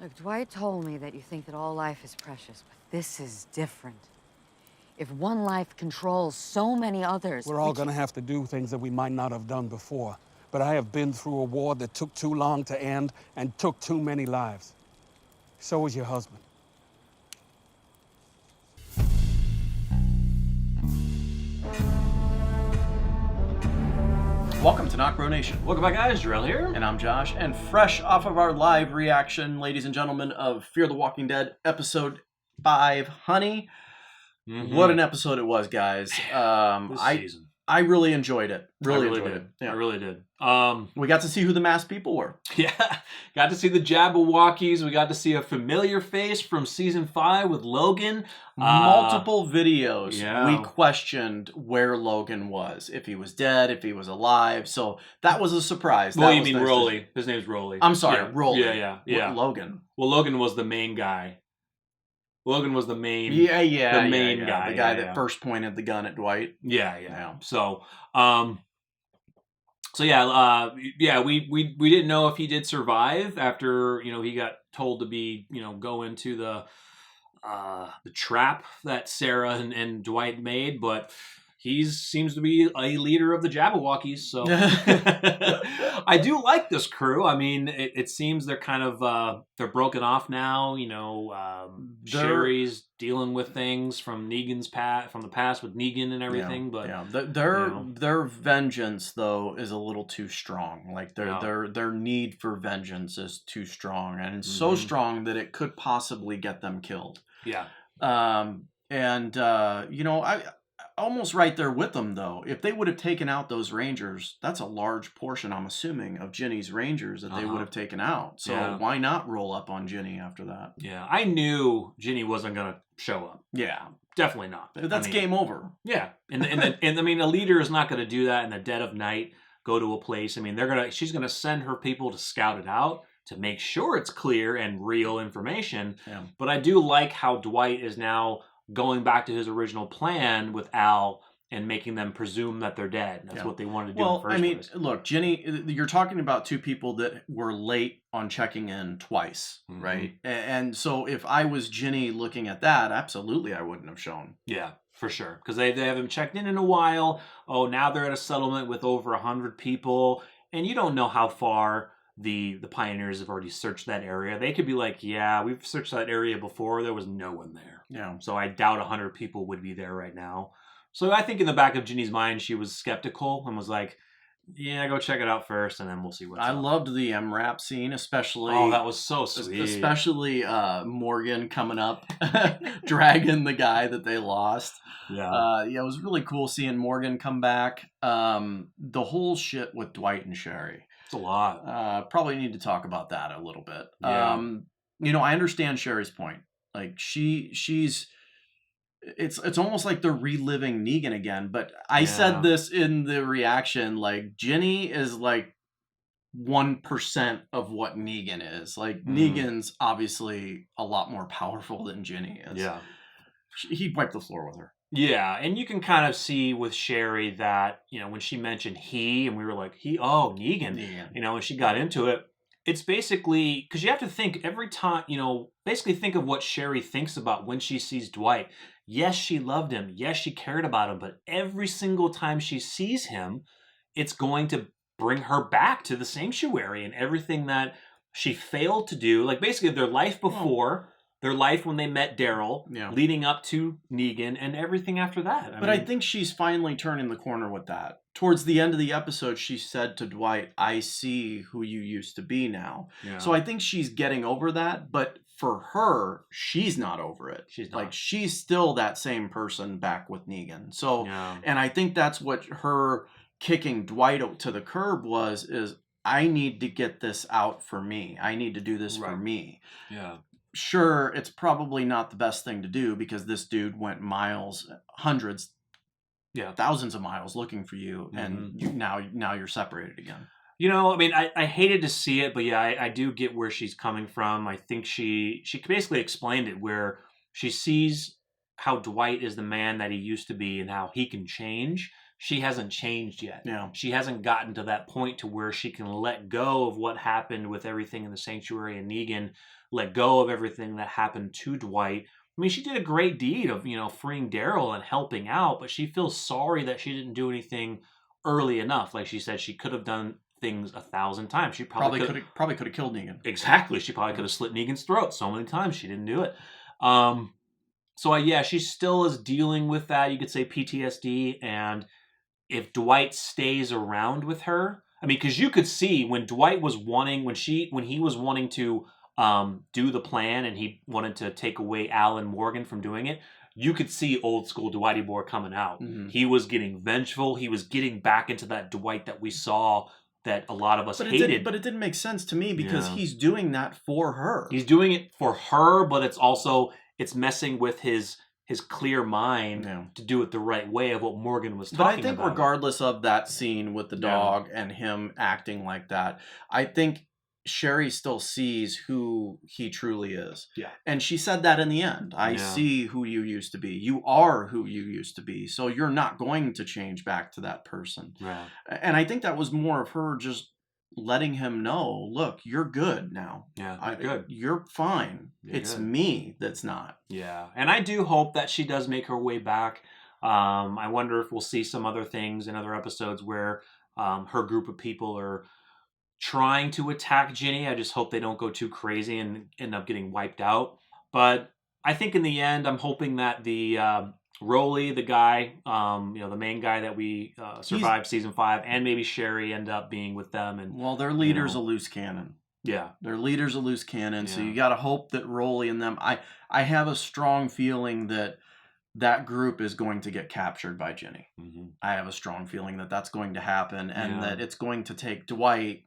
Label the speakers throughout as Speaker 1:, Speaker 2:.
Speaker 1: Look, Dwight told me that you think that all life is precious, but this is different. If one life controls so many others...
Speaker 2: We're all gonna have to do things that we might not have done before. But I have been through a war that took too long to end and took too many lives. So was your husband.
Speaker 3: Welcome to NocBro Nation.
Speaker 4: Welcome back, guys. Jarrell here.
Speaker 3: And I'm Josh. And fresh off of our live reaction, ladies and gentlemen, of Fear the Walking Dead, Episode 5, Honey. What an episode it was, guys.
Speaker 4: This season.
Speaker 3: I really enjoyed it. Really
Speaker 4: did.
Speaker 3: enjoyed it. Yeah.
Speaker 4: I really did.
Speaker 3: We got to see who the masked people were.
Speaker 4: Yeah. Got to see the Jabberwockies. We got to see a familiar face from Season 5 with Logan.
Speaker 3: Multiple videos.
Speaker 4: Yeah.
Speaker 3: We questioned where Logan was. If he was dead, if he was alive. So that was a surprise.
Speaker 4: Well,
Speaker 3: that
Speaker 4: you
Speaker 3: was
Speaker 4: mean
Speaker 3: nice
Speaker 4: Rolly. His name's Rolly.
Speaker 3: I'm sorry,
Speaker 4: yeah.
Speaker 3: Rolly.
Speaker 4: Yeah.
Speaker 3: Logan.
Speaker 4: Well, Logan was the main guy. Logan was the main
Speaker 3: the
Speaker 4: main guy.
Speaker 3: The guy that first pointed the gun at Dwight.
Speaker 4: Yeah. So, we didn't know if he did survive after, he got told to be, go into the trap that Sarah and Dwight made, but he seems to be a leader of the Jabberwockies, so I do like this crew. I mean, it seems they're kind of they're broken off now. Sherry's dealing with things from Negan's from the past with Negan and everything.
Speaker 3: Their vengeance though is a little too strong. Like their need for vengeance is too strong, and so strong that it could possibly get them killed.
Speaker 4: Yeah.
Speaker 3: I almost right there with them, though. If they would have taken out those Rangers, that's a large portion, I'm assuming, of Ginny's Rangers that they would have taken out. So why not roll up on Ginny after that?
Speaker 4: Yeah, I knew Ginny wasn't going to show up.
Speaker 3: Yeah.
Speaker 4: Definitely not.
Speaker 3: That's game over.
Speaker 4: Yeah. And a leader is not going to do that in the dead of night, go to a place. I mean, she's going to send her people to scout it out to make sure it's clear and real information.
Speaker 3: Yeah.
Speaker 4: But I do like how Dwight is now going back to his original plan with Al and making them presume that they're dead. That's what they wanted to do in the first place.
Speaker 3: Look, Ginny, you're talking about two people that were late on checking in twice, right? And so if I was Ginny looking at that, absolutely I wouldn't have shown.
Speaker 4: Yeah, for sure. Because they haven't checked in a while. Oh, now they're at a settlement with over 100 people. And you don't know how far the pioneers have already searched that area. They could be like, yeah, we've searched that area before. There was no one there.
Speaker 3: Yeah.
Speaker 4: So I doubt 100 people would be there right now. So I think in the back of Ginny's mind, she was skeptical and was like, yeah, go check it out first, and then we'll see what's up.
Speaker 3: I loved the MRAP scene, especially...
Speaker 4: Oh, that was so sweet.
Speaker 3: Especially Morgan coming up, dragging the guy that they lost.
Speaker 4: Yeah.
Speaker 3: It was really cool seeing Morgan come back. The whole shit with Dwight and Sherry.
Speaker 4: It's a lot.
Speaker 3: Probably need to talk about that a little bit.
Speaker 4: Yeah.
Speaker 3: I understand Sherry's point. Like she's it's almost like they're reliving Negan again, but I said this in the reaction, like Ginny is like 1% of what Negan is. Like Negan's obviously a lot more powerful than Ginny is.
Speaker 4: Yeah.
Speaker 3: He'd wipe the floor with her.
Speaker 4: Yeah, and you can kind of see with Sherry that, when she mentioned he, and we were like, Negan. When she got into it, it's basically, because you have to think every time, basically think of what Sherry thinks about when she sees Dwight. Yes, she loved him. Yes, she cared about him. But every single time she sees him, it's going to bring her back to the sanctuary and everything that she failed to do. Like basically their life before, their life when they met Daryl, leading up to Negan, and everything after that.
Speaker 3: I think she's finally turning the corner with that. Towards the end of the episode, she said to Dwight, I see who you used to be now. Yeah. So I think she's getting over that, but for her, she's not over it.
Speaker 4: She's not.
Speaker 3: Like, she's still that same person back with Negan. So, and I think that's what her kicking Dwight to the curb is I need to get this out for me. I need to do this for me.
Speaker 4: Yeah.
Speaker 3: Sure, it's probably not the best thing to do because this dude went miles, hundreds, thousands of miles looking for you, and now you're separated again.
Speaker 4: I hated to see it, but I do get where she's coming from. I think she basically explained it, where she sees how Dwight is the man that he used to be and how he can change. she hasn't changed yet.
Speaker 3: Yeah.
Speaker 4: She hasn't gotten to that point to where she can let go of what happened with everything in the sanctuary and Negan, let go of everything that happened to Dwight. I mean, she did a great deed of, freeing Daryl and helping out, but she feels sorry that she didn't do anything early enough. Like she said, she could have done things 1,000 times. She probably could
Speaker 3: have killed Negan.
Speaker 4: Exactly. She probably could have slit Negan's throat so many times. She didn't do it. She still is dealing with that. You could say PTSD. And if Dwight stays around with her, I mean, because you could see when Dwight was wanting, when he was wanting to do the plan and he wanted to take away Al and Morgan from doing it, you could see old school Dwighty Boy coming out.
Speaker 3: Mm-hmm.
Speaker 4: He was getting vengeful. He was getting back into that Dwight that we saw that a lot of us hated.
Speaker 3: But it didn't make sense to me because he's doing that for her.
Speaker 4: He's doing it for her, but it's messing with his clear mind to do it the right way of what Morgan was talking about.
Speaker 3: But I think regardless of that scene with the dog and him acting like that, I think Sherry still sees who he truly is.
Speaker 4: Yeah.
Speaker 3: And she said that in the end. I see who you used to be. You are who you used to be. So you're not going to change back to that person.
Speaker 4: Yeah.
Speaker 3: And I think that was more of her just letting him know, look, you're good now.
Speaker 4: Yeah, you're good.
Speaker 3: You're fine. It's me that's not.
Speaker 4: Yeah. And I do hope that she does make her way back. I wonder if we'll see some other things in other episodes where her group of people are trying to attack Ginny. I just hope they don't go too crazy and end up getting wiped out. But I think in the end, I'm hoping that the Rolly, the guy, the main guy that we survived season 5, and maybe Sherry end up being with them. And
Speaker 3: their leader's a loose cannon.
Speaker 4: Yeah,
Speaker 3: their leader's a loose cannon. So you got to hope that Rolly and them. I have a strong feeling that group is going to get captured by Ginny.
Speaker 4: Mm-hmm.
Speaker 3: I have a strong feeling that that's going to happen, and that it's going to take Dwight,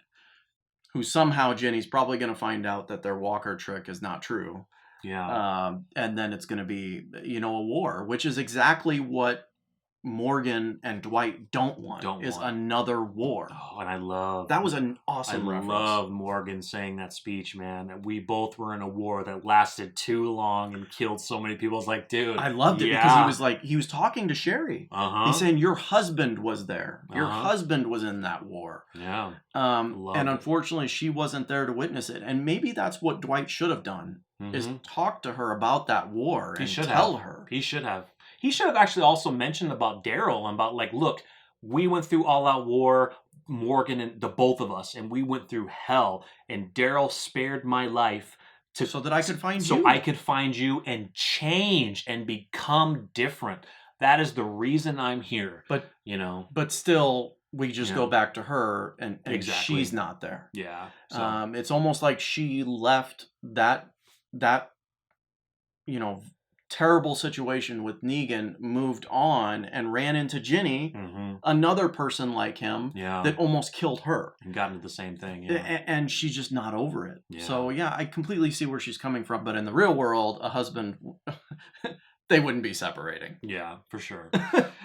Speaker 3: who somehow Ginny's probably going to find out that their walker trick is not true.
Speaker 4: Yeah.
Speaker 3: And then it's going to be, a war, which is exactly what Morgan and Dwight don't want. Another war.
Speaker 4: Oh, and I love...
Speaker 3: That was an awesome reference.
Speaker 4: I love Morgan saying that speech, man, that we both were in a war that lasted too long and killed so many people. It's like, dude.
Speaker 3: I loved it because he was talking to Sherry.
Speaker 4: Uh-huh.
Speaker 3: He's saying, your husband was there. Your husband was in that war.
Speaker 4: Yeah.
Speaker 3: And unfortunately, she wasn't there to witness it. And maybe that's what Dwight should have done, is talk to her about that war and tell her.
Speaker 4: He should have. He should have actually also mentioned about Daryl and about, like, look, we went through all out war, Morgan and the both of us, and we went through hell. And Daryl spared my life
Speaker 3: so that I could find you.
Speaker 4: So I could find you and change and become different. That is the reason I'm here.
Speaker 3: But
Speaker 4: But
Speaker 3: still, we just go back to her, and she's not there.
Speaker 4: Yeah. So.
Speaker 3: It's almost like she left that terrible situation with Negan, moved on and ran into Ginny, another person like him, that almost killed her.
Speaker 4: And got into the same thing,
Speaker 3: And she's just not over it.
Speaker 4: Yeah.
Speaker 3: So, I completely see where she's coming from. But in the real world, a husband, they wouldn't be separating.
Speaker 4: Yeah, for sure.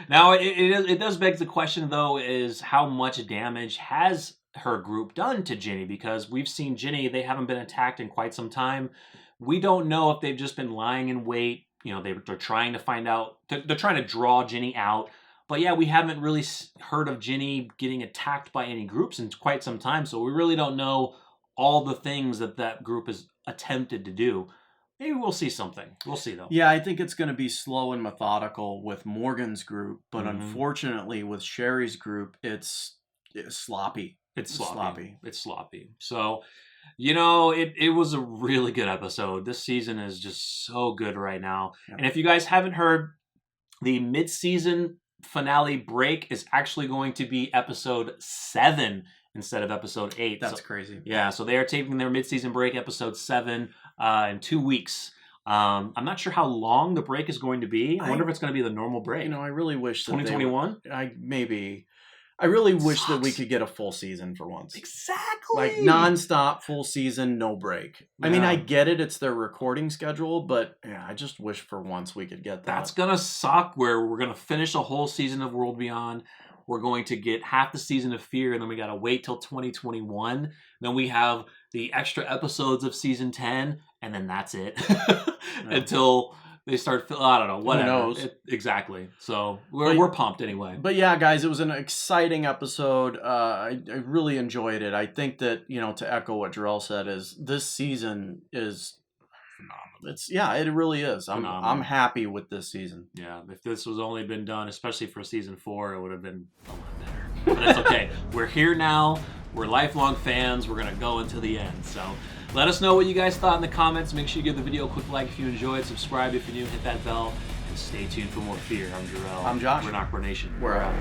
Speaker 4: Now, it does beg the question, though, is how much damage has her group done to Ginny? Because we've seen Ginny, they haven't been attacked in quite some time. We don't know if they've just been lying in wait. They're trying to find out. They're trying to draw Ginny out. But we haven't really heard of Ginny getting attacked by any groups in quite some time. So we really don't know all the things that group has attempted to do. Maybe we'll see something. We'll see, though.
Speaker 3: Yeah, I think it's going to be slow and methodical with Morgan's group. But unfortunately, with Sherry's group, it's sloppy.
Speaker 4: It's sloppy. So... it was a really good episode. This season is just so good right now. Yeah. And if you guys haven't heard, the mid-season finale break is actually going to be episode 7 instead of episode 8.
Speaker 3: That's crazy.
Speaker 4: Yeah, so they are taking their mid-season break, episode 7, in 2 weeks. I'm not sure how long the break is going to be. I wonder if it's going to be the normal break.
Speaker 3: I really wish that
Speaker 4: 2021?
Speaker 3: I really wish that we could get a full season for once.
Speaker 4: Exactly.
Speaker 3: Like nonstop, full season, no break. Yeah. I mean, I get it. It's their recording schedule, but I just wish for once we could get that.
Speaker 4: That's going to suck where we're going to finish a whole season of World Beyond. We're going to get half the season of Fear, and then we got to wait till 2021. Then we have the extra episodes of season 10, and then that's it. Until they start. I don't know. Whatever.
Speaker 3: knows?
Speaker 4: Exactly. So we're pumped anyway.
Speaker 3: But yeah, guys, it was an exciting episode. I really enjoyed it. I think that, you know, to echo what Jarrell said, is this season is phenomenal. It really is. I'm happy with this season.
Speaker 4: Yeah, if this was only been done, especially for season 4, it would have been a lot better. But it's okay. We're here now. We're lifelong fans. We're gonna go until the end. So let us know what you guys thought in the comments. Make sure you give the video a quick like if you enjoyed. Subscribe if you're new. Hit that bell. And stay tuned for more Fear. I'm Jarrell.
Speaker 3: I'm Josh.
Speaker 4: We're NocBro Nation.
Speaker 3: We're out.